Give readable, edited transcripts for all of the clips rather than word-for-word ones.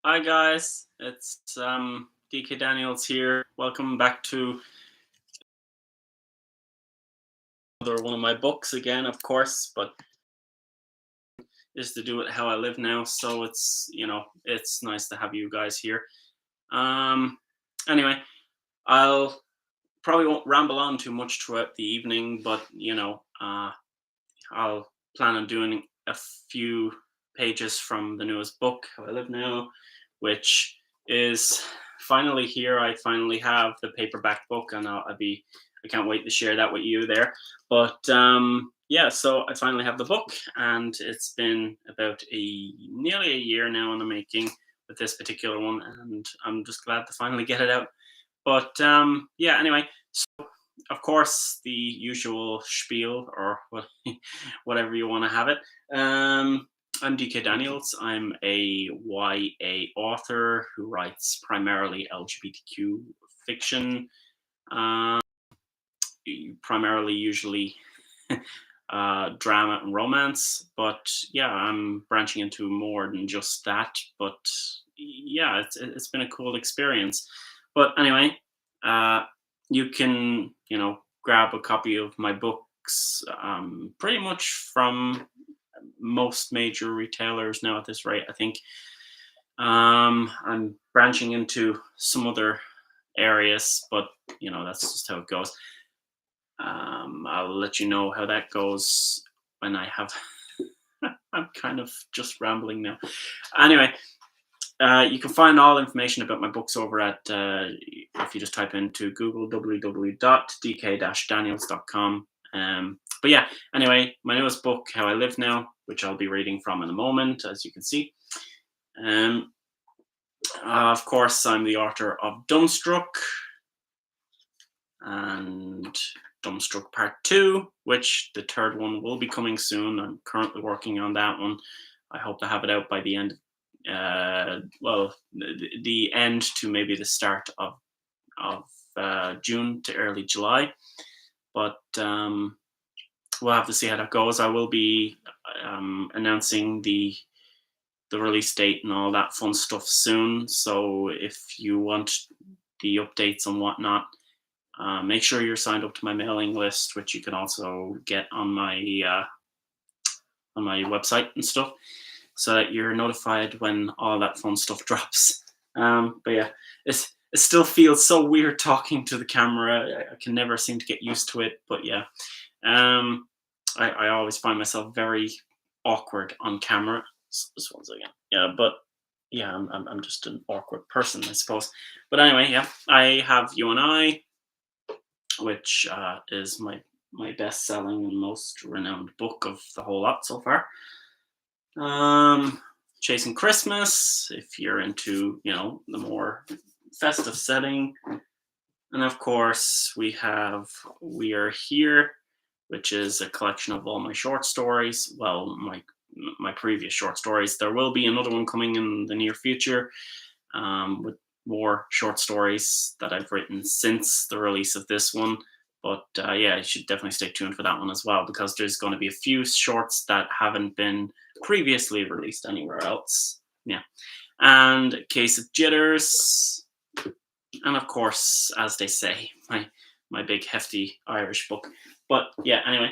Hi guys, it's DK Daniels here. Welcome back to another one of my books again, of course, but is to do it how I live now. So it's nice to have you guys here. Um, anyway, I'll probably won't ramble on too much throughout the evening, but I'll plan on doing a few pages from the newest book, How I Live Now, which is finally here. I finally have the paperback book, and I can't wait to share that with you there. But yeah, so I finally have the book, and it's been about nearly a year now in the making with this particular one, and I'm just glad to finally get it out. But yeah, anyway, of course, the usual spiel or whatever you want to have it. I'm DK Daniels. I'm a YA author who writes primarily LGBTQ fiction, uh, primarily usually drama and romance. But yeah, I'm branching into more than just that. But yeah, it's been a cool experience. But anyway, uh, you can grab a copy of my books pretty much from most major retailers now at this rate. I think I'm branching into some other areas, but that's just how it goes. I'll let you know how that goes when I have. I'm kind of just rambling now. Anyway, you can find all information about my books over at if you just type into Google www.dk-daniels.com. But yeah, anyway, my newest book, How I Live Now, which I'll be reading from in a moment, as you can see. Um, of course, I'm the author of Dumbstruck and Dumbstruck Part 2, which the third one will be coming soon. I'm currently working on that one. I hope to have it out by the end, the end to maybe the start of June to early July. But we'll have to see how that goes. I will be announcing the release date and all that fun stuff soon. So if you want the updates and whatnot, make sure you're signed up to my mailing list, which you can also get on my website and stuff, so that you're notified when all that fun stuff drops. But yeah, it still feels so weird talking to the camera. I can never seem to get used to it. But yeah, I always find myself very awkward on camera. This once again, yeah, but yeah, I'm just an awkward person, I suppose. But anyway, yeah, I have You and I, which is my best selling and most renowned book of the whole lot so far. Chasing Christmas, if you're into the more festive setting. And of course, We Are Here, which is a collection of all my short stories. Well, my previous short stories. There will be another one coming in the near future, with more short stories that I've written since the release of this one. But yeah, you should definitely stay tuned for that one as well, because there's going to be a few shorts that haven't been previously released anywhere else. Yeah. And Case of Jitters. And of course, as they say, my big hefty Irish book. But yeah, anyway.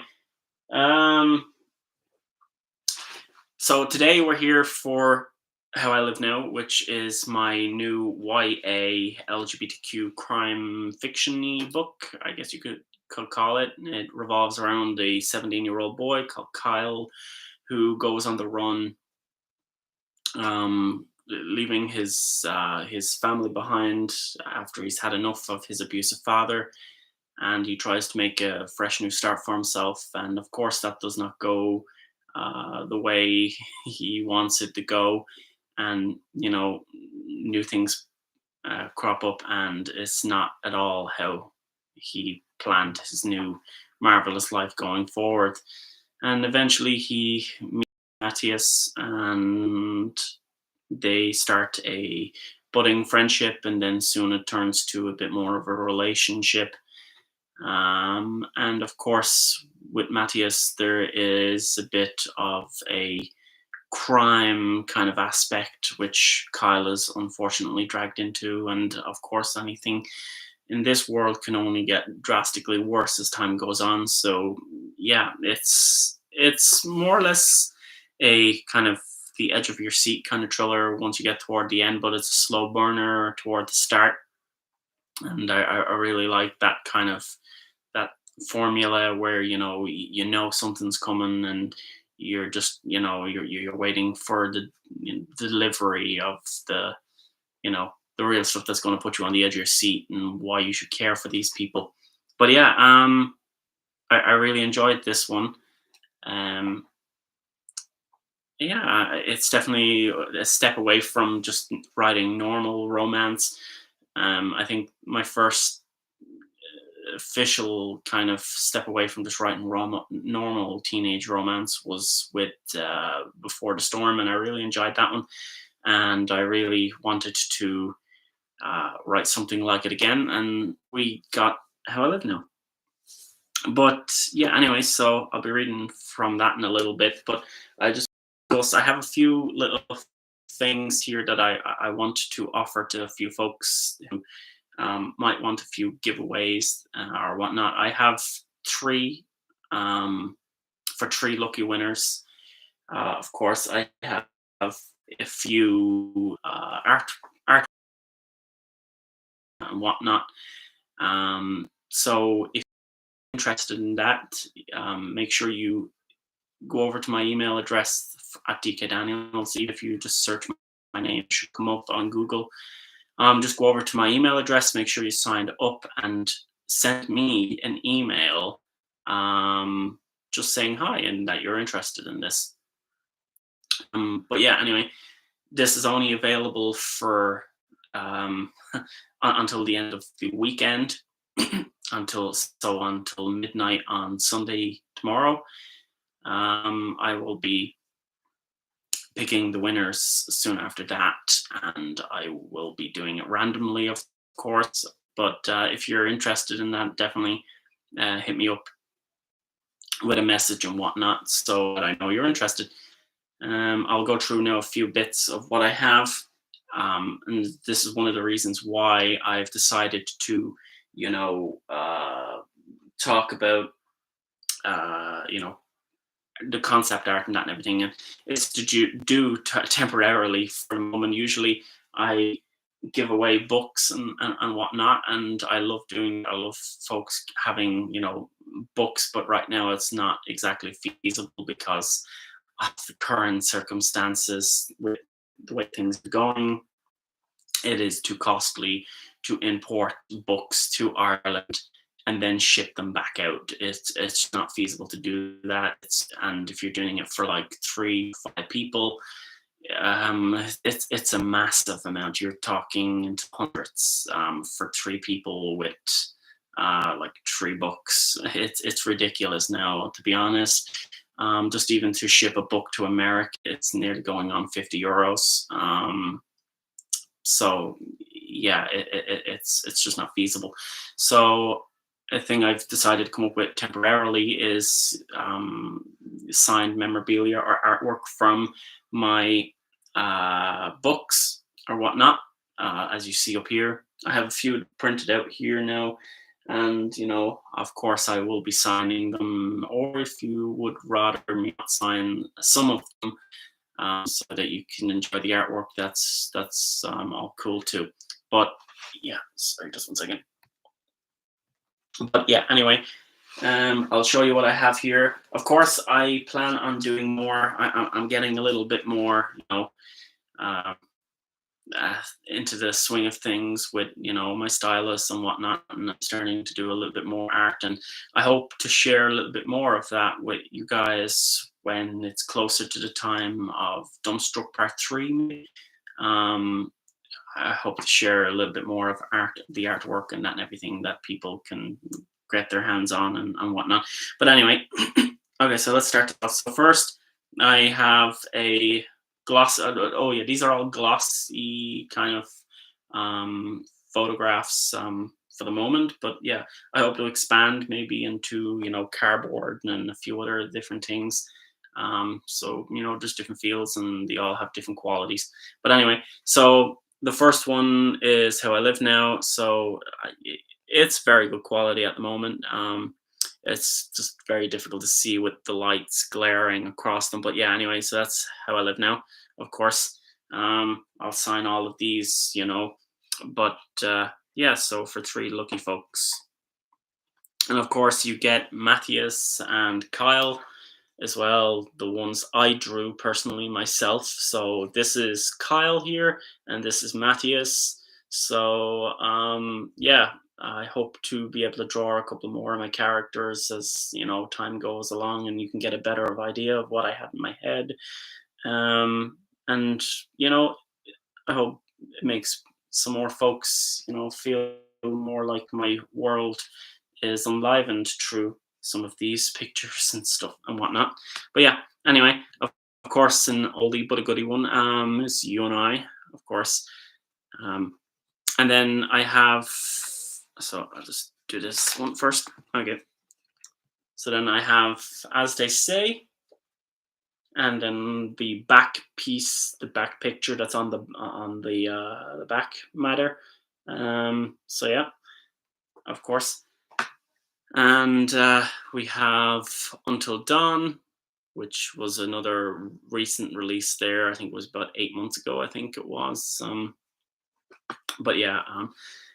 So today we're here for How I Live Now, which is my new YA LGBTQ crime fiction-y book, I guess you could call it. It revolves around a 17-year-old boy called Kyle, who goes on the run, leaving his family behind after he's had enough of his abusive father, and he tries to make a fresh new start for himself. And of course, that does not go the way he wants it to go, and new things crop up, and it's not at all how he planned his new marvelous life going forward. And eventually, he meets Matthias, and they start a budding friendship, and then soon it turns to a bit more of a relationship. And of course, with Matthias, there is a bit of a crime kind of aspect, which Kyle is unfortunately dragged into. And of course, anything in this world can only get drastically worse as time goes on. So yeah, it's more or less a kind of the edge of your seat kind of thriller once you get toward the end, but it's a slow burner toward the start. And I really like that kind of that formula where you know something's coming, and you're just you're waiting for the delivery of the the real stuff that's going to put you on the edge of your seat and why you should care for these people. But yeah, I really enjoyed this one. um yeah, it's definitely a step away from just writing normal romance. I think my first official kind of step away from just writing normal teenage romance was with Before the Storm, and I really enjoyed that one. And I really wanted to write something like it again, and we got How I Live Now. But yeah, anyway, so I'll be reading from that in a little bit. But I have a few little things here that I want to offer to a few folks who might want a few giveaways or whatnot. I have three um, for three lucky winners. Of course, I have a few art and whatnot. So if you're interested in that, make sure you go over to my email address at DK Daniels. Even if you just search my name, it should come up on Google. Just go over to my email address, make sure you signed up, and send me an email just saying hi and that you're interested in this. But yeah, anyway, this is only available for until the end of the weekend, until midnight on Sunday tomorrow. I will be picking the winners soon after that, and I will be doing it randomly, of course. But if you're interested in that, definitely hit me up with a message and whatnot so that I know you're interested. I'll go through now a few bits of what I have. And this is one of the reasons why I've decided to, talk about, the concept art and that and everything. And it's to temporarily for a moment. Usually I give away books and whatnot, and I love folks having books, but right now it's not exactly feasible because of the current circumstances with the way things are going. It is too costly to import books to Ireland and then ship them back out. It's not feasible to do that. And if you're doing it for like 3 5 people, it's a massive amount. You're talking into hundreds for 3 people with like 3 books. It's ridiculous now, to be honest. Just even to ship a book to America, it's nearly going on €50. So yeah, it's just not feasible. So a thing I've decided to come up with temporarily is signed memorabilia or artwork from my books or whatnot. As you see up here, I have a few printed out here now, and of course, I will be signing them. Or if you would rather me not sign some of them, so that you can enjoy the artwork, that's all cool too. But yeah, sorry, just 1 second. But yeah, anyway, I'll show you what I have here. Of course, I plan on doing more. I'm getting a little bit more, uh, into the swing of things with my stylus and whatnot, and I'm starting to do a little bit more art, and I hope to share a little bit more of that with you guys when it's closer to the time of Dumbstruck Part 3 maybe. I hope to share a little bit more of the artwork and that and everything that people can get their hands on and whatnot. But anyway, okay, so let's start off. So first, I have a gloss. Oh yeah, these are all glossy kind of photographs for the moment. But yeah, I hope to expand maybe into cardboard and a few other different things. So there's different fields and they all have different qualities. But anyway, so the first one is How I Live Now. So it's very good quality at the moment. It's just very difficult to see with the lights glaring across them. But yeah, anyway, so that's How I Live Now. Of course, I'll sign all of these, but yeah, so for three lucky folks. And of course, you get Matthias and Kyle as well, the ones I drew personally myself. So this is Kyle here, and this is Matthias. So yeah, I hope to be able to draw a couple more of my characters as time goes along, and you can get a better idea of what I have in my head. And I hope it makes some more folks feel more like my world is enlivened through some of these pictures and stuff and whatnot. But yeah, anyway, of course, an oldie but a goodie one is You and I, of course. Um, and then I have, so I'll just do this one first. Okay. So then I have As They Say, and then the back piece, the back picture that's on the back matter. So yeah, of course. And we have Until Dawn, which was another recent release there. I think it was about 8 months ago, I think it was. But yeah,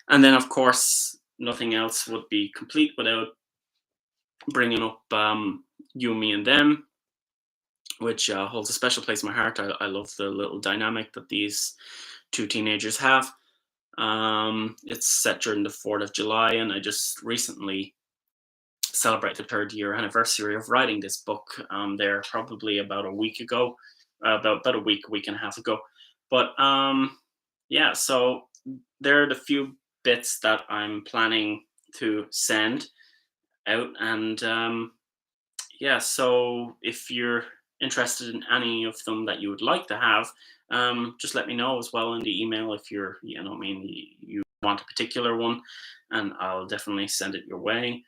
and then of course, nothing else would be complete without bringing up You, Me, and Them, which holds a special place in my heart. I love the little dynamic that these two teenagers have. It's set during the 4th of July, and I just recently celebrate the 3rd-year anniversary of writing this book. There probably about a week ago, about a week and a half ago. But yeah, so there are the few bits that I'm planning to send out, and yeah, so if you're interested in any of them that you would like to have, just let me know as well in the email if you're, you want a particular one, and I'll definitely send it your way.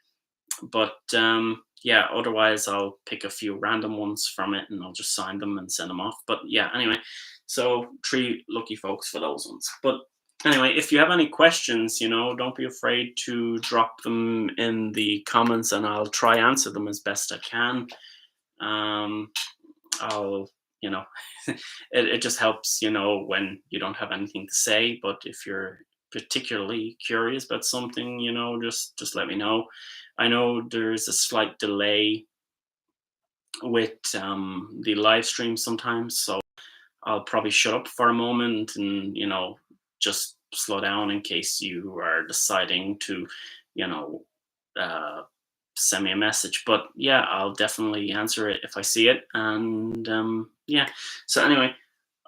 But yeah, otherwise I'll pick a few random ones from it and I'll just sign them and send them off. But yeah, anyway, so three lucky folks for those ones. But anyway, if you have any questions, don't be afraid to drop them in the comments and I'll try answer them as best I can. I'll it just helps when you don't have anything to say, but if you're particularly curious about something, just let me know. I know there's a slight delay with the live stream sometimes, so I'll probably shut up for a moment and just slow down in case you are deciding to you know uh, send me a message. But yeah, I'll definitely answer it if I see it. And yeah, so anyway,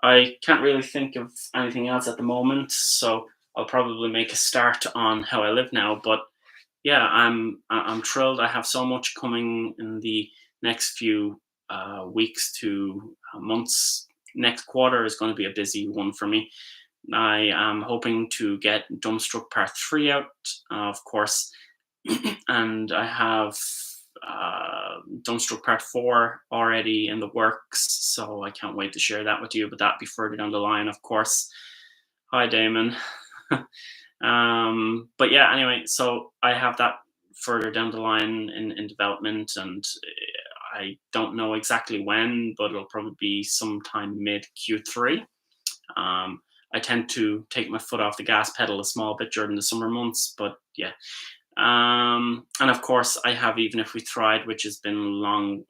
I can't really think of anything else at the moment, so I'll probably make a start on How I Live Now. But yeah, I'm thrilled. I have so much coming in the next few weeks to months. Next quarter is going to be a busy one for me. I am hoping to get Dumbstruck Part 3 out, of course, and I have Dumbstruck Part 4 already in the works, so I can't wait to share that with you, but that'll be further down the line, of course. Hi, Damon. But yeah, anyway, so I have that further down the line in development, and I don't know exactly when, but it'll probably be sometime mid Q3. I tend to take my foot off the gas pedal a small bit during the summer months, but yeah. And of course, I have Even If We Tried, which has been long.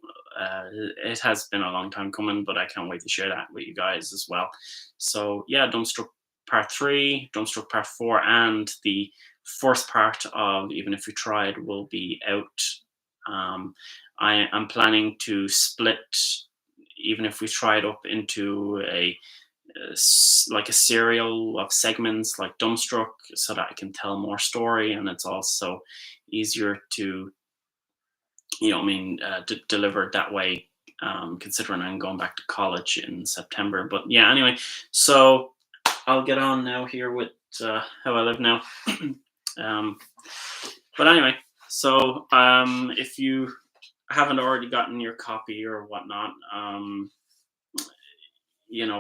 It has been a long time coming, but I can't wait to share that with you guys as well. So yeah, Dumbstruck Part 3, Dumbstruck Part 4, and the first part of Even If We Tried will be out. I am planning to split Even If We Tried up into like a serial of segments like Dumbstruck, so that I can tell more story, and it's also easier to deliver it that way, considering I'm going back to college in September. But yeah, anyway, so I'll get on now here with How I Live Now. But anyway, so if you haven't already gotten your copy or whatnot,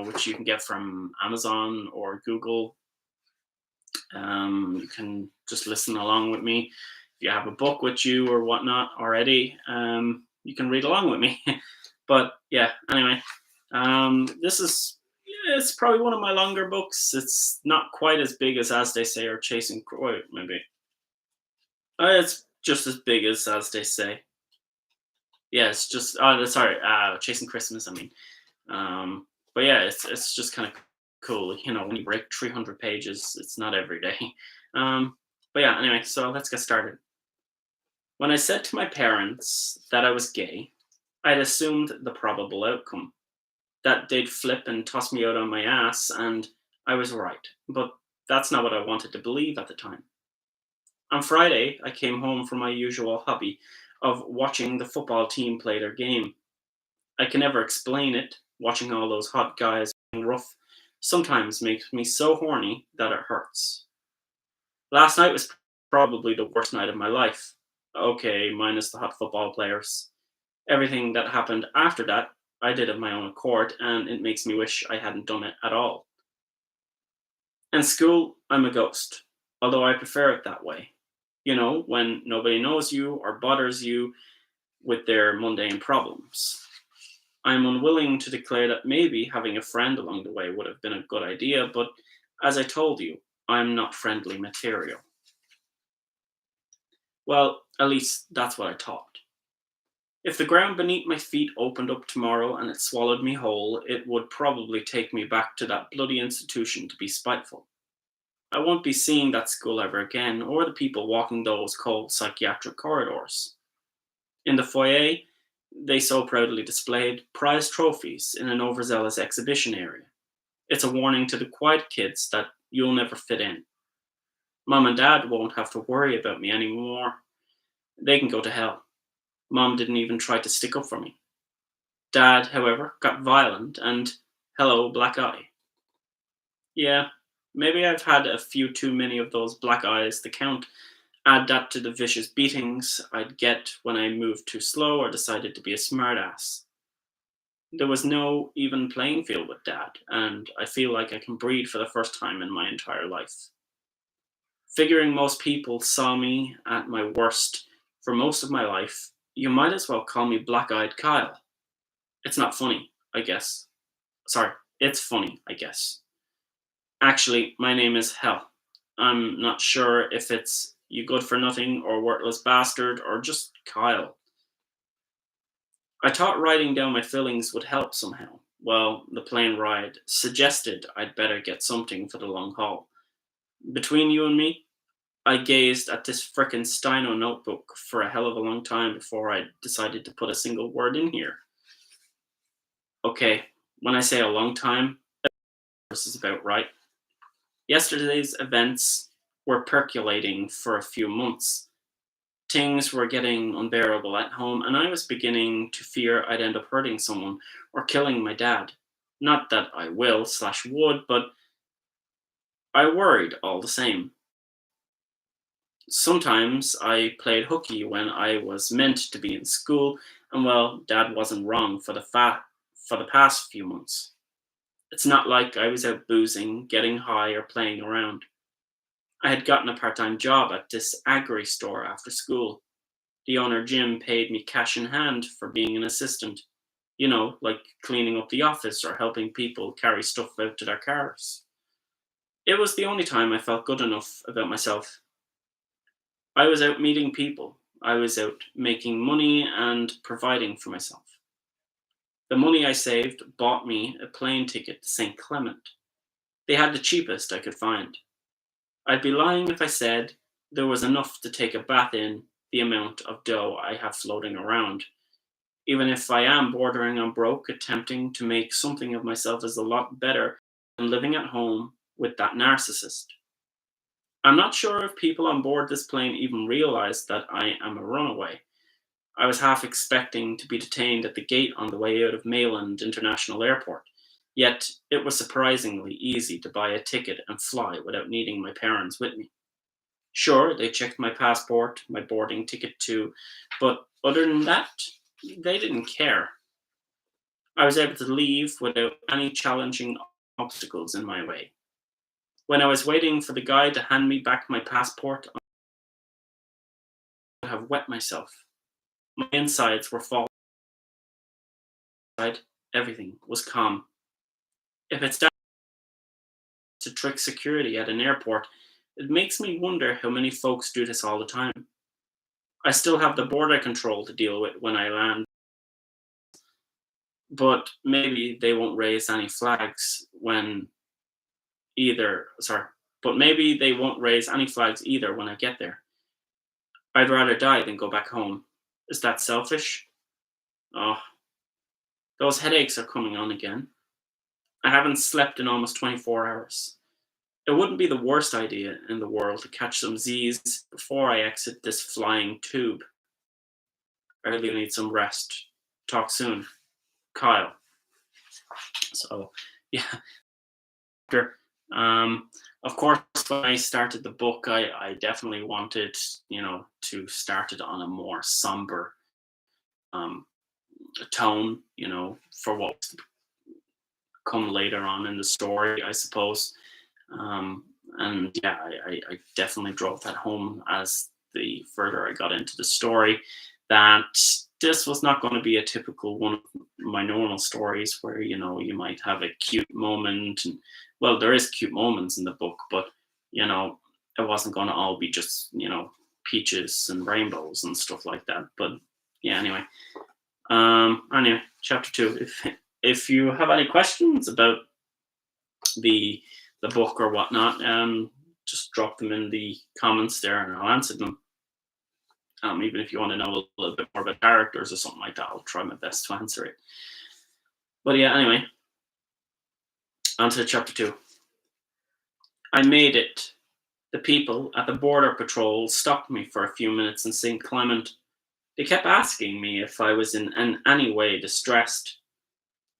which you can get from Amazon or Google, you can just listen along with me. If you have a book with you or whatnot already, you can read along with me. But yeah, anyway, this is yeah, it's probably one of my longer books. It's not quite as big as They Say or Chasing. Wait, maybe it's just as big as They Say. Yeah, it's just sorry, Chasing Christmas. I mean, but yeah, it's just kind of cool. When you break 300 pages, it's not every day. Um, but yeah, anyway, so let's get started. When I said to my parents that I was gay, I'd assumed the probable outcome, that they'd flip and toss me out on my ass, and I was right. But that's not what I wanted to believe at the time. On Friday, I came home from my usual hobby of watching the football team play their game. I can never explain it. Watching all those hot guys being rough sometimes makes me so horny that it hurts. Last night was probably the worst night of my life. Okay, minus the hot football players. Everything that happened after that, I did of my own accord, and it makes me wish I hadn't done it at all. In school, I'm a ghost, although I prefer it that way. When nobody knows you or bothers you with their mundane problems. I'm unwilling to declare that maybe having a friend along the way would have been a good idea, but as I told you, I'm not friendly material. Well, at least that's what I thought. If the ground beneath my feet opened up tomorrow and it swallowed me whole, it would probably take me back to that bloody institution to be spiteful. I won't be seeing that school ever again, or the people walking those cold psychiatric corridors. In the foyer, they so proudly displayed prize trophies in an overzealous exhibition area. It's a warning to the quiet kids that you'll never fit in. Mom and Dad won't have to worry about me anymore. They can go to hell. Mom didn't even try to stick up for me. Dad, however, got violent and hello, black eye. Yeah, maybe I've had a few too many of those black eyes to count. Add that to the vicious beatings I'd get when I moved too slow or decided to be a smartass. There was no even playing field with Dad, and I feel like I can breathe for the first time in my entire life. Figuring most people saw me at my worst for most of my life, you might as well call me Black Eyed Kyle. It's not funny, I guess. Sorry, it's funny, I guess. Actually, my name is Hell. I'm not sure if it's you good for nothing or worthless bastard or just Kyle. I thought writing down my feelings would help somehow. Well, the plane ride suggested I'd better get something for the long haul. Between you and me, I gazed at this frickin' Steino notebook for a hell of a long time before I decided to put a single word in here. Okay, when I say a long time, this is about right. Yesterday's events were percolating for a few months. Things were getting unbearable at home, and I was beginning to fear I'd end up hurting someone or killing my dad. Not that I will slash would, but I worried all the same. Sometimes I played hooky when I was meant to be in school, and well, Dad wasn't wrong for the past few months. It's not like I was out boozing, getting high, or playing around. I had gotten a part-time job at this agri store after school. The owner, Jim, paid me cash in hand for being an assistant. Like cleaning up the office or helping people carry stuff out to their cars. It was the only time I felt good enough about myself. I was out meeting people. I was out making money and providing for myself. The money I saved bought me a plane ticket to St. Clement. They had the cheapest I could find. I'd be lying if I said there was enough to take a bath in the amount of dough I have floating around. Even if I am bordering on broke, attempting to make something of myself is a lot better than living at home with that narcissist. I'm not sure if people on board this plane even realize that I am a runaway. I was half expecting to be detained at the gate on the way out of Mayland International Airport. Yet it was surprisingly easy to buy a ticket and fly without needing my parents with me. Sure, they checked my passport, my boarding ticket too, but other than that, they didn't care. I was able to leave without any challenging obstacles in my way. When I was waiting for the guy to hand me back my passport, I have wet myself. My insides were falling. Everything was calm. If it's down to trick security at an airport, it makes me wonder how many folks do this all the time. I still have the border control to deal with when I land, but maybe they won't raise any flags when either. Sorry, but maybe they won't raise any flags either when I get there. I'd rather die than go back home. Is that selfish? Oh, those headaches are coming on again. I haven't slept in almost 24 hours. It wouldn't be the worst idea in the world to catch some Z's before I exit this flying tube. I really need some rest. Talk soon. Kyle. So, yeah. After, of course, when I started the book, I definitely wanted, to start it on a more somber um, tone, for what's to come later on in the story, I suppose. Um, and yeah, I definitely drove that home as the further I got into the story, that this was not going to be a typical one of my normal stories where, you might have a cute moment. And well, there is cute moments in the book, but, it wasn't going to all be just, peaches and rainbows and stuff like that. But yeah, anyway, chapter 2. If you have any questions about the book or whatnot, just drop them in the comments there, and I'll answer them. Even if you want to know a little bit more about characters or something like that, I'll try my best to answer it. But yeah, anyway, on to chapter 2. I made it. The people at the border patrol stopped me for a few minutes in St. Clement. They kept asking me if I was in any way distressed.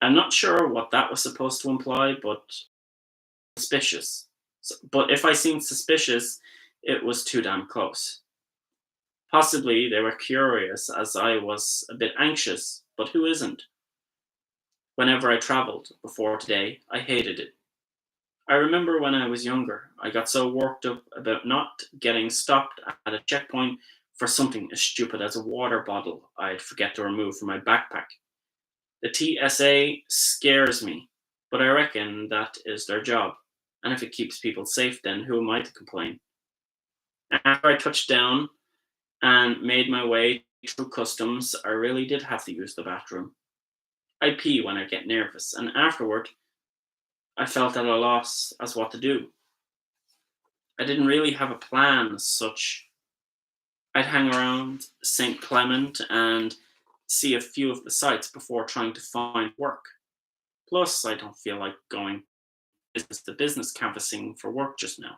I'm not sure what that was supposed to imply, but suspicious. But if I seemed suspicious, it was too damn close. Possibly they were curious as I was a bit anxious, but who isn't? Whenever I traveled before today, I hated it. I remember when I was younger, I got so worked up about not getting stopped at a checkpoint for something as stupid as a water bottle I'd forget to remove from my backpack. The TSA scares me, but I reckon that is their job. And if it keeps people safe, then who am I to complain? After I touched down and made my way through customs, I really did have to use the bathroom. I pee when I get nervous, and afterward, I felt at a loss as what to do. I didn't really have a plan as such. I'd hang around St. Clement and see a few of the sites before trying to find work. Plus, I don't feel like going business to business canvassing for work just now.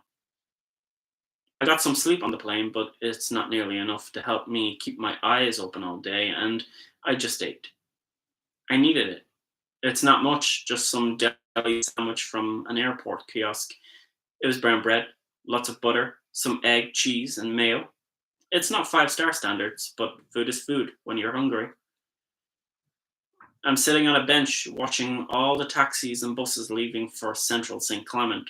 I got some sleep on the plane, but it's not nearly enough to help me keep my eyes open all day, and I just ate. I needed it. It's not much, just some deli sandwich from an airport kiosk. It was brown bread, lots of butter, some egg, cheese, and mayo. It's not five-star standards, but food is food when you're hungry. I'm sitting on a bench watching all the taxis and buses leaving for central St. Clement.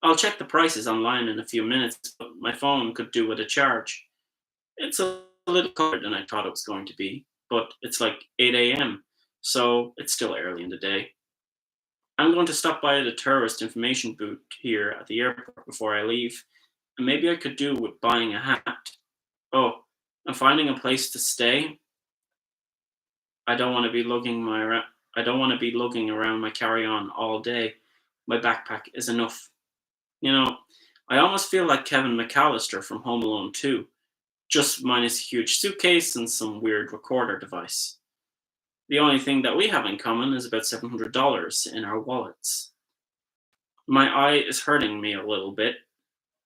I'll check the prices online in a few minutes, but my phone could do with a charge. It's a little colder than I thought it was going to be, but it's like 8 a.m., so it's still early in the day. I'm going to stop by the tourist information booth here at the airport before I leave, and maybe I could do with buying a hat. Oh, and finding a place to stay. I don't want to be lugging my I don't want to be lugging around my carry-on all day. My backpack is enough. You know, I almost feel like Kevin McAllister from Home Alone 2, just minus a huge suitcase and some weird recorder device. The only thing that we have in common is about $700 in our wallets. My eye is hurting me a little bit.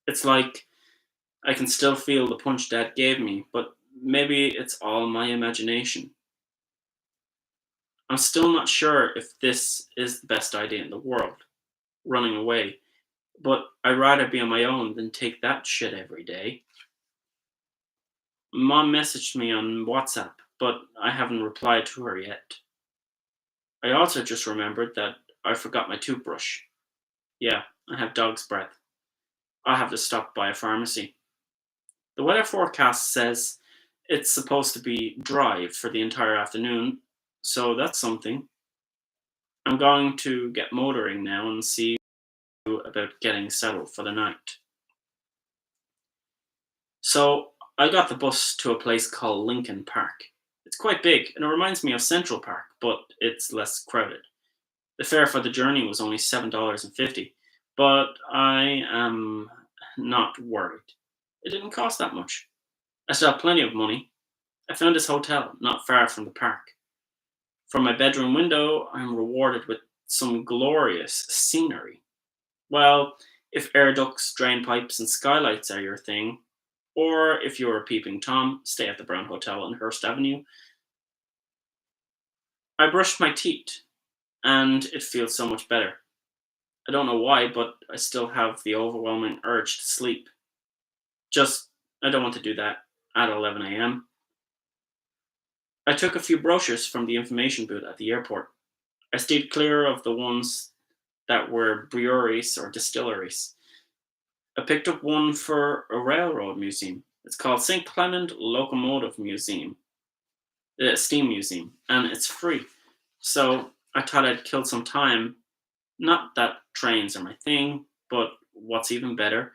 It's like I can still feel the punch Dad gave me, but maybe it's all my imagination. I'm still not sure if this is the best idea in the world, running away, but I'd rather be on my own than take that shit every day. Mom messaged me on WhatsApp. but I haven't replied to her yet. I also just remembered that I forgot my toothbrush. Yeah, I have dog's breath. I'll have to stop by a pharmacy. The weather forecast says it's supposed to be dry for the entire afternoon, so that's something. I'm going to get motoring now and see about getting settled for the night. So I got the bus to a place called Lincoln Park. It's quite big and it reminds me of Central Park, but it's less crowded. The fare for the journey was only $7.50, but I am not worried. It didn't cost that much. I still have plenty of money. I found this hotel not far from the park. From my bedroom window, I'm rewarded with some glorious scenery. Well, if air ducts, drain pipes, and skylights are your thing, or if you're a peeping Tom, stay at the Brown Hotel on Hearst Avenue. I brushed my teeth, and it feels so much better. I don't know why, but I still have the overwhelming urge to sleep. Just, I don't want to do that at 11 a.m. I took a few brochures from the information booth at the airport. I stayed clear of the ones that were breweries or distilleries. I picked up one for a railroad museum. It's called St. Clement Locomotive Museum, Steam Museum, and it's free. So I thought I'd kill some time. Not that trains are my thing, but what's even better,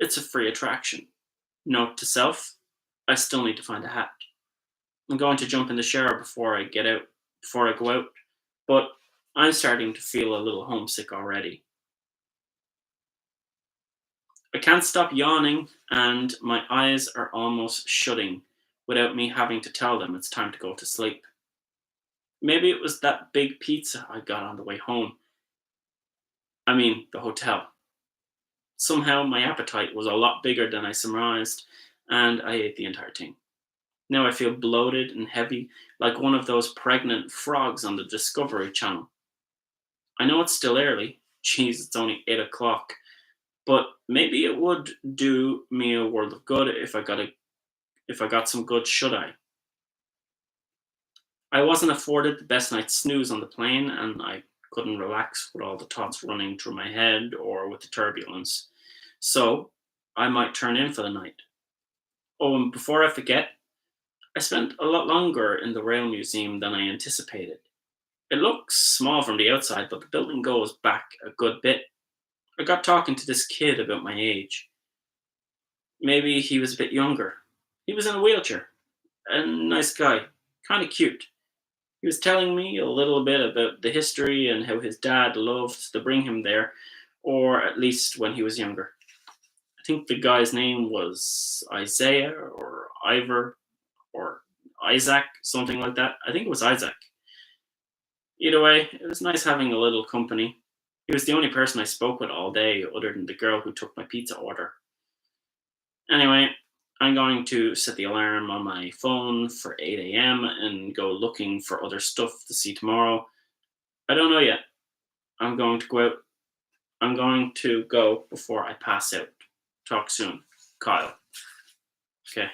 it's a free attraction. Note to self, I still need to find a hat. I'm going to jump in the shower before I go out, but I'm starting to feel a little homesick already. I can't stop yawning, and my eyes are almost shutting without me having to tell them it's time to go to sleep. Maybe it was that big pizza I got on the way home. I mean, the hotel. Somehow my appetite was a lot bigger than I surmised, and I ate the entire thing. Now I feel bloated and heavy, like one of those pregnant frogs on the Discovery Channel. I know it's still early. Jeez, it's only 8 o'clock. But maybe it would do me a world of good if I got some good shut eye. I wasn't afforded the best night's snooze on the plane, and I couldn't relax with all the thoughts running through my head or with the turbulence. So I might turn in for the night. Oh, and before I forget, I spent a lot longer in the Rail Museum than I anticipated. It looks small from the outside, but the building goes back a good bit. I got talking to this kid about my age. Maybe he was a bit younger. He was in a wheelchair. A nice guy. Kind of cute. He was telling me a little bit about the history and how his dad loved to bring him there, or at least when he was younger. I think the guy's name was Isaiah or Ivor or Isaac, something like that. I think it was Isaac. Either way, it was nice having a little company. He was the only person I spoke with all day, other than the girl who took my pizza order. Anyway, I'm going to set the alarm on my phone for 8 a.m. and go looking for other stuff to see tomorrow. I don't know yet. I'm going to go out. I'm going to go before I pass out. Talk soon. Kyle. Okay.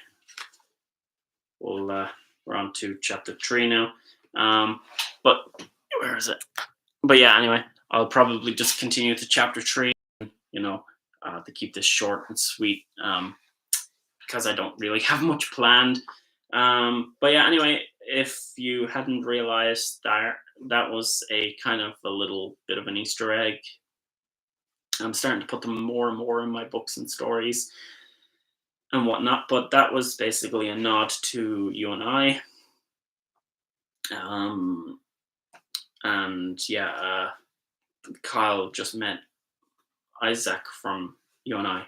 We're on to chapter 3 now. But where is it? But yeah, anyway, I'll probably just continue to chapter 3, you know, to keep this short and sweet. Because I don't really have much planned. But yeah, anyway, if you hadn't realized that was a kind of a little bit of an Easter egg. I'm starting to put them more and more in my books and stories and whatnot. But that was basically a nod to you and I. Um, and yeah, Kyle just met Isaac from you and I.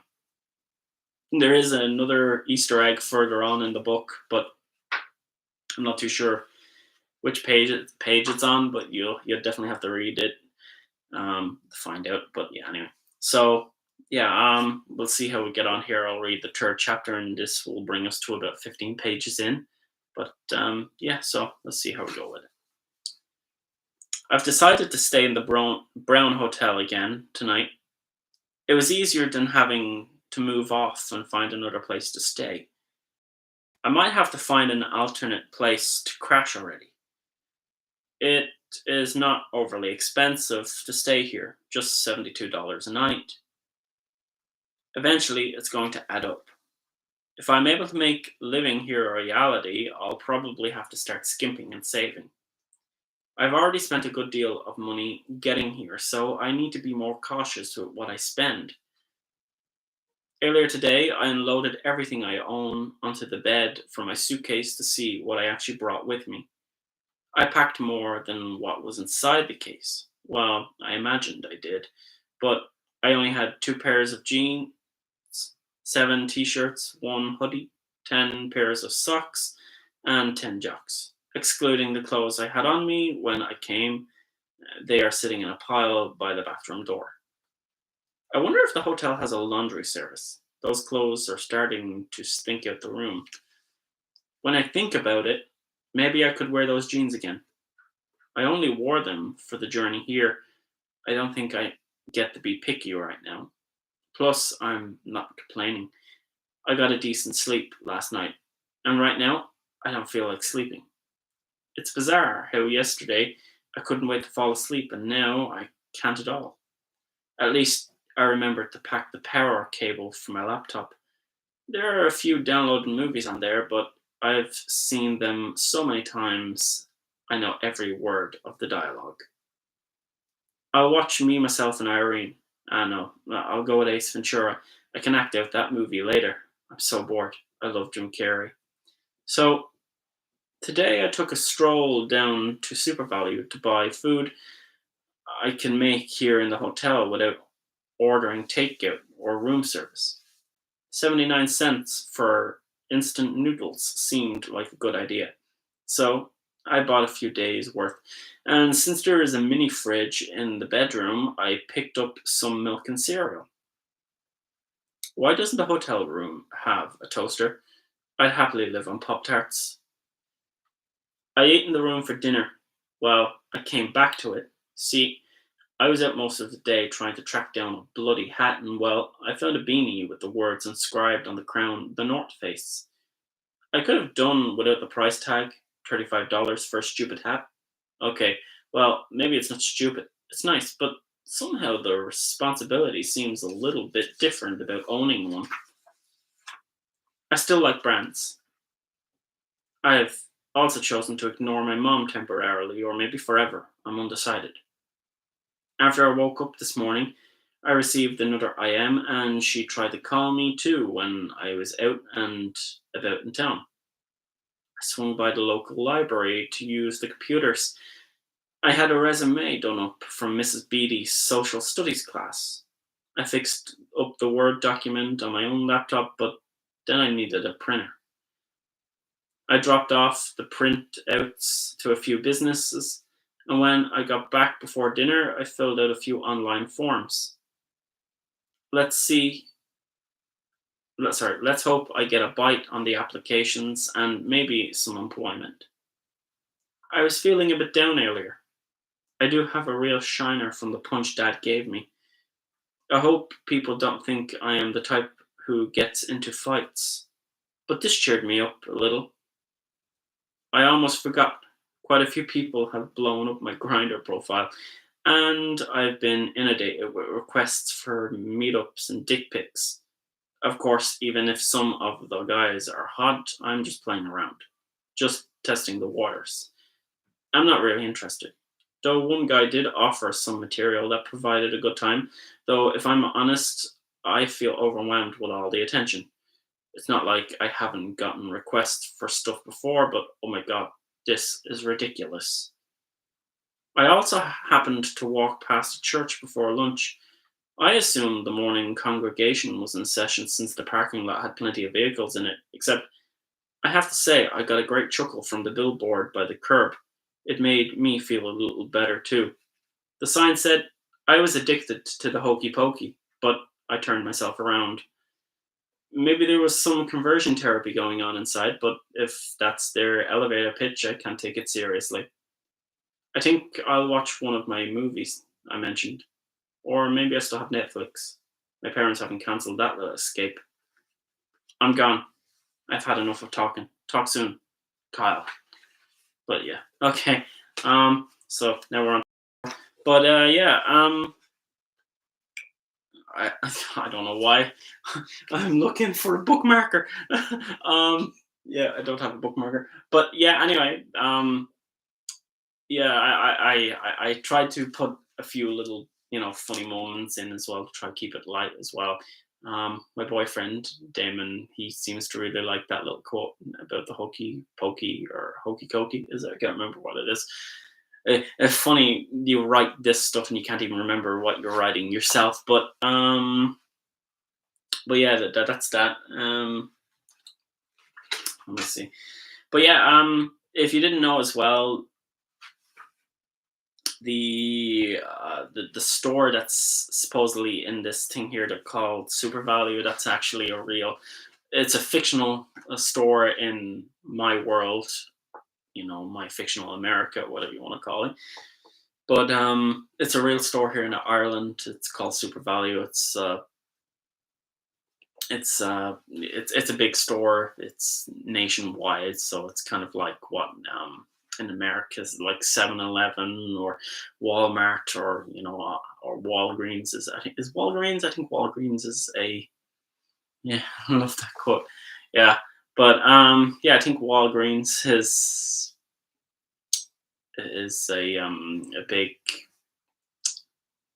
There is another Easter egg further on in the book, but I'm not too sure which page it's on. But you'll definitely have to read it to find out. But yeah, anyway. So yeah, we'll see how we get on here. I'll read the third chapter, and this will bring us to about 15 pages in. But yeah, so let's see how we go with it. I've decided to stay in the Brown Hotel again tonight. It was easier than having to move off and find another place to stay. I might have to find an alternate place to crash already. It is not overly expensive to stay here, just $72 a night. Eventually, it's going to add up. If I'm able to make living here a reality, I'll probably have to start skimping and saving. I've already spent a good deal of money getting here, so I need to be more cautious with what I spend. Earlier today, I unloaded everything I own onto the bed from my suitcase to see what I actually brought with me. I packed more than what was inside the case. Well, I imagined I did, but I only had two pairs of jeans, seven t shirts, one hoodie, 10 pairs of socks, and 10 jocks. Excluding the clothes I had on me when I came, they are sitting in a pile by the bathroom door. I wonder if the hotel has a laundry service. Those clothes are starting to stink out the room. When I think about it, maybe I could wear those jeans again. I only wore them for the journey here. I don't think I get to be picky right now. Plus, I'm not complaining. I got a decent sleep last night, and right now, I don't feel like sleeping. It's bizarre how yesterday I couldn't wait to fall asleep, and now I can't at all. At least I remembered to pack the power cable for my laptop. There are a few downloaded movies on there, but I've seen them so many times I know every word of the dialogue. I'll watch Me, Myself, and Irene. I know. I'll go with Ace Ventura. I can act out that movie later. I'm so bored. I love Jim Carrey. So, today I took a stroll down to SuperValue to buy food I can make here in the hotel without ordering takeout or room service. 79 cents for instant noodles seemed like a good idea. So I bought a few days worth. And since there is a mini fridge in the bedroom, I picked up some milk and cereal. Why doesn't the hotel room have a toaster? I'd happily live on Pop Tarts. I ate in the room for dinner. Well, I came back to it. See, I was out most of the day trying to track down a bloody hat, and well, I found a beanie with the words inscribed on the crown, the North Face. I could have done without the price tag, $35 for a stupid hat. Okay, well, maybe it's not stupid. It's nice, but somehow the responsibility seems a little bit different about owning one. I still like brands. I've also chosen to ignore my mom temporarily, or maybe forever. I'm undecided. After I woke up this morning, I received another IM, and she tried to call me too when I was out and about in town. I swung by the local library to use the computers. I had a resume done up from Mrs. Beatty's social studies class. I fixed up the Word document on my own laptop, but then I needed a printer. I dropped off the printouts to a few businesses, and when I got back before dinner, I filled out a few online forms. Let's see. Let's hope I get a bite on the applications and maybe some employment. I was feeling a bit down earlier. I do have a real shiner from the punch Dad gave me. I hope people don't think I am the type who gets into fights. But this cheered me up a little. I almost forgot. Quite a few people have blown up my Grinder profile, and I've been inundated with requests for meetups and dick pics. Of course, even if some of the guys are hot, I'm just playing around, just testing the waters. I'm not really interested. Though one guy did offer some material that provided a good time, though if I'm honest, I feel overwhelmed with all the attention. It's not like I haven't gotten requests for stuff before, but oh my god, this is ridiculous. I also happened to walk past a church before lunch. I assumed the morning congregation was in session since the parking lot had plenty of vehicles in it, except I have to say I got a great chuckle from the billboard by the curb. It made me feel a little better too. The sign said I was addicted to the hokey pokey, but I turned myself around. Maybe there was some conversion therapy going on inside, but if that's their elevator pitch, I can't take it seriously. I think I'll watch one of my movies I mentioned, or maybe I still have Netflix. My parents haven't cancelled that little escape. I'm gone. I've had enough of talking. Talk soon, Kyle. But yeah, okay. So now we're on. But yeah, I I don't know why I'm looking for a bookmarker. Yeah, I don't have a bookmarker. But yeah, anyway, yeah, I tried to put a few little, funny moments in as well to try to keep it light as well. My boyfriend Damon, he seems to really like that little quote about the hokey pokey or hokey cokey. Is it? I can't remember what it is. It's funny you write this stuff and you can't even remember what you're writing yourself. But yeah, that's that. Let me see. But yeah, if you didn't know as well, the store that's supposedly in this thing here that called Super Value, that's actually a real. It's a fictional store in my world, my fictional America, whatever you want to call it. But it's a real store here in Ireland. It's called Super Value. It's a big store. It's nationwide, so it's kind of like what in America is like 7-Eleven or Walmart or or Walgreens is. I think is Walgreens. I think Walgreens is a. Yeah, I love that quote. Yeah, but yeah, I think Walgreens is a big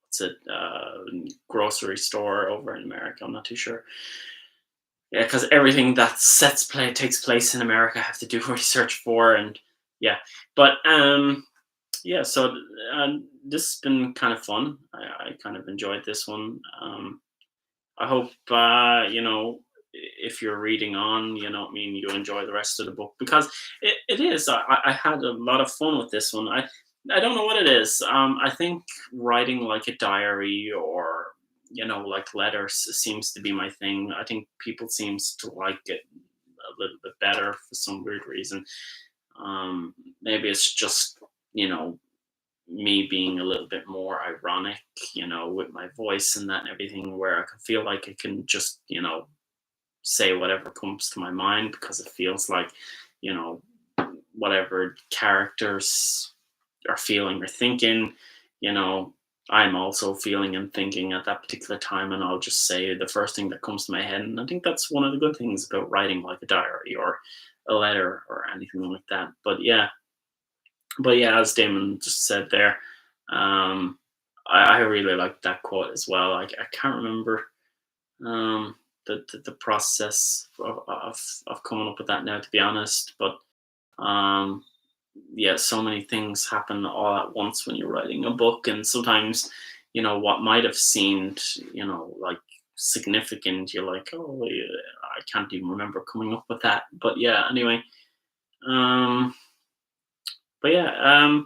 what's it grocery store over in America. I'm not too sure. Yeah, because everything that takes place in America, I have to do research for, and yeah, but yeah. So this has been kind of fun. I kind of enjoyed this one. I hope if you're reading on, what I mean, you enjoy the rest of the book because it is. I had a lot of fun with this one. I don't know what it is. I think writing like a diary or like letters seems to be my thing. I think people seems to like it a little bit better for some weird reason. Maybe it's just you know me being a little bit more ironic, with my voice and that and everything, where I can feel like I can just, say whatever comes to my mind because it feels like, you know, whatever characters are feeling or thinking, you know, I'm also feeling and thinking at that particular time, and I'll just say the first thing that comes to my head. And I think that's one of the good things about writing like a diary or a letter or anything like that. But yeah, as Damon just said there, um, I really like that quote as well. I can't remember the process of coming up with that now, to be honest. But um, yeah, so many things happen all at once when you're writing a book, and sometimes, what might have seemed, like significant, you're like, oh, yeah, I can't even remember coming up with that. But yeah, anyway. Um, but yeah,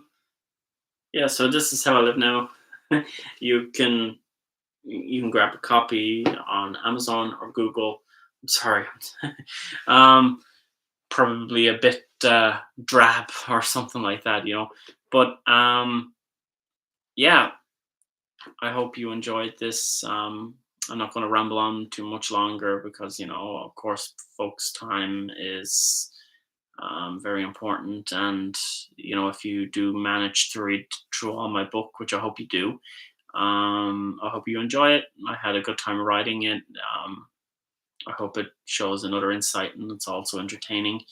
yeah, so this is how I live now. you can you can grab a copy on Amazon or Google. I'm sorry, um, probably a bit drab or something like that, But yeah, I hope you enjoyed this. I'm not going to ramble on too much longer because of course, folks' time is very important. And if you do manage to read through all my book, which I hope you do, I hope you enjoy it. I had a good time writing it. I hope it shows another insight and it's also entertaining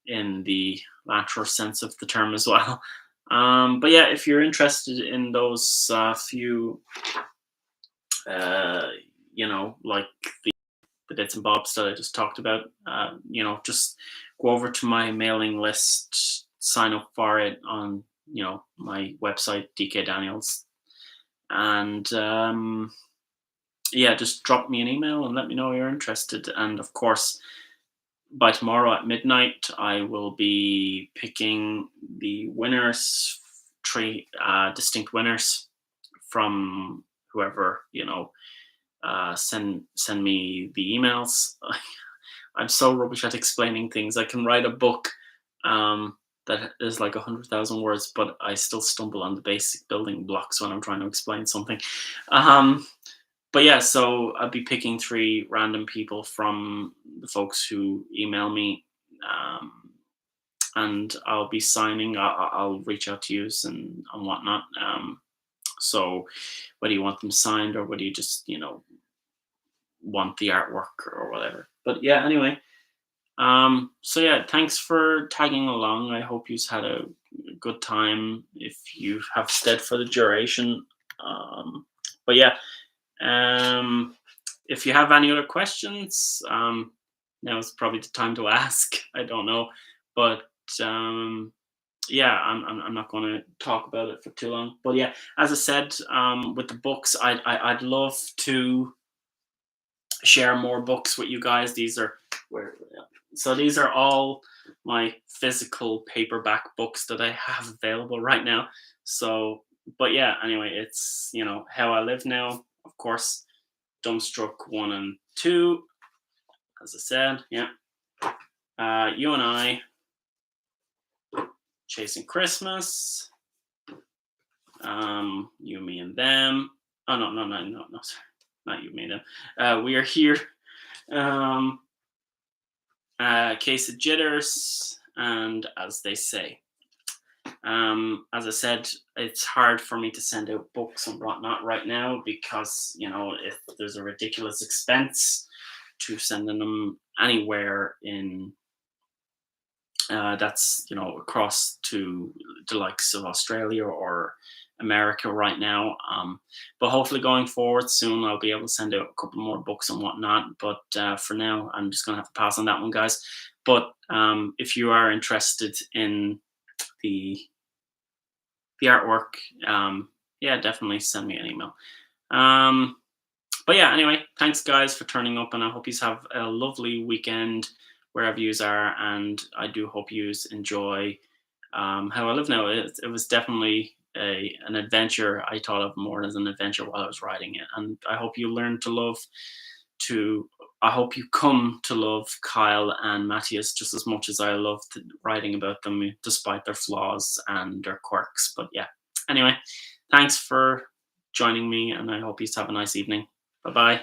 in the lateral sense of the term as well. But yeah, if you're interested in those few, uh, like the bits and bobs that I just talked about, just go over to my mailing list, sign up for it on, my website, DK Daniels. And yeah, just drop me an email and let me know you're interested. And of course, by tomorrow at midnight, I will be picking the winners, three distinct winners from whoever send me the emails. I'm so rubbish at explaining things. I can write a book that is like 100,000 words, but I still stumble on the basic building blocks when I'm trying to explain something. Um, but yeah, so I'll be picking three random people from the folks who email me, um, and I'll be signing. I'll reach out to you and whatnot. So whether you want them signed or whether you just want the artwork or whatever. But yeah, anyway. So yeah, thanks for tagging along. I hope you've had a good time if you have stayed for the duration. But yeah, um, if you have any other questions, now is probably the time to ask. I don't know, but um, yeah, I'm not going to talk about it for too long. But yeah, as I said, with the books, I'd love to share more books with you guys. These are where so these are all my physical paperback books that I have available right now. So, but yeah, anyway, it's How I Live Now, of course, Dumbstruck 1 and 2, as I said, yeah. You and I, Chasing Christmas, You, Me, and Them. Oh no, sorry, not You, Me, and Them. We Are Here. Um, Case of Jitters, and As They Say. As I said, it's hard for me to send out books and whatnot right now because if there's a ridiculous expense to sending them anywhere in that's across to the likes of Australia or America right now. But hopefully going forward soon, I'll be able to send out a couple more books and whatnot. But for now, I'm just going to have to pass on that one, guys. But if you are interested in the artwork, yeah, definitely send me an email. But yeah, anyway, thanks guys for turning up, and I hope you have a lovely weekend wherever you are, and I do hope you enjoy How I Live Now. It was definitely an adventure. I thought of more as an adventure while I was writing it, and I hope you learn to love to. I hope you come to love Kyle and Matthias just as much as I loved writing about them, despite their flaws and their quirks. But yeah, anyway, thanks for joining me, and I hope you have a nice evening. Bye bye.